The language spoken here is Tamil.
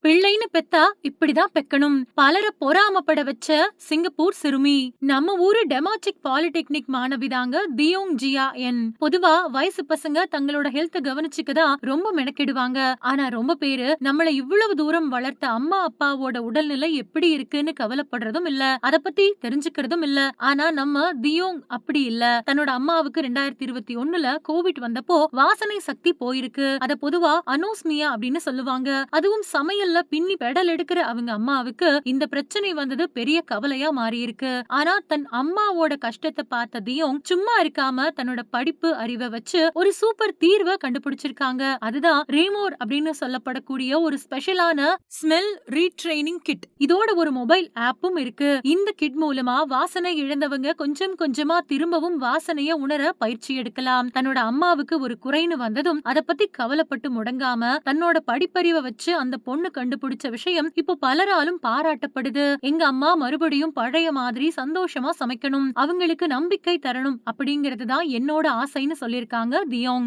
பிள்ளைன்னு பெத்தா இப்படிதான் பெக்கணும். பலர பொறாமப்பட வச்ச சிங்கப்பூர் சிறுமி. நம்ம ஊரு டெமாட்டிக் பாலிடெக்னிக் மாணவிதாங்க தியோங் ஜியா என். பொதுவா வயசு பசங்க தங்களோட ஹெல்த் கவனிச்சுக்கதான் ரொம்ப மெனக்கெடுவாங்க. ஆனா ரொம்ப பேரு நம்மள இவ்வளவு தூரம் வளர்த்த அம்மா அப்பாவோட உடல்நிலை எப்படி இருக்குன்னு கவலைப்படுறதும் இல்ல. அத பத்தி தெரிஞ்சுக்கிறதும் இல்ல. ஆனா நம்ம தியோங் அப்படி இல்ல. தன்னோட அம்மாவுக்கு 2021ல கோவிட் வந்தப்போ வாசனை சக்தி போயிருக்கு. அத பொதுவா அனோஸ்மியா அப்படின்னு சொல்லுவாங்க. அதுவும் சமையல்ல பின்னி பெடல் எடுக்கிற அவங்க அம்மாவுக்கு இந்த பிரச்சனை வந்தது பெரிய கவலையா மாறி இருக்கு. ஆனா தன் அம்மாவோட கஷ்டத்தை பார்த்த தியோங் சும்மா இருக்காம தன்னோட படிப்பு அறிவை வச்சு ஒரு சூப்பர் தீர்வை கண்டுபிடிச்சிருக்காங்க. அதுதான் ரேமோர் அப்படின்னு சொல்லப்படக்கூடிய ஒரு ஸ்பெஷலான ஸ்மெல் ரீட்ரெய்னிங் கிட். இதோட ஒரு மொபைல் ஆப்பும் இருக்கு. இந்த கிட் மூலமா வாசனை இழந்தவங்க கொஞ்சம் கொஞ்சமா திரும்பவும் வாசனைய உணர பயிற்சி எடுக்கலாம். தன்னோட அம்மாவுக்கு ஒரு குறைன்னு வந்ததும் அத பத்தி கவலைப்பட்டு முடங்காம தன்னோட படிப்பறிவை வச்சு அந்த பொண்ணு கண்டுபிடிச்ச விஷயம் இப்போ பலராலும் பாராட்டப்படுது. எங்க அம்மா மறுபடியும் பழைய மாதிரி சந்தோஷமா சமைக்கணும், அவங்களுக்கு நம்பிக்கை தரணும் அப்படிங்கிறது தான் என்னோட ஆசைன்னு சொல்லிருக்காங்க தியோங்.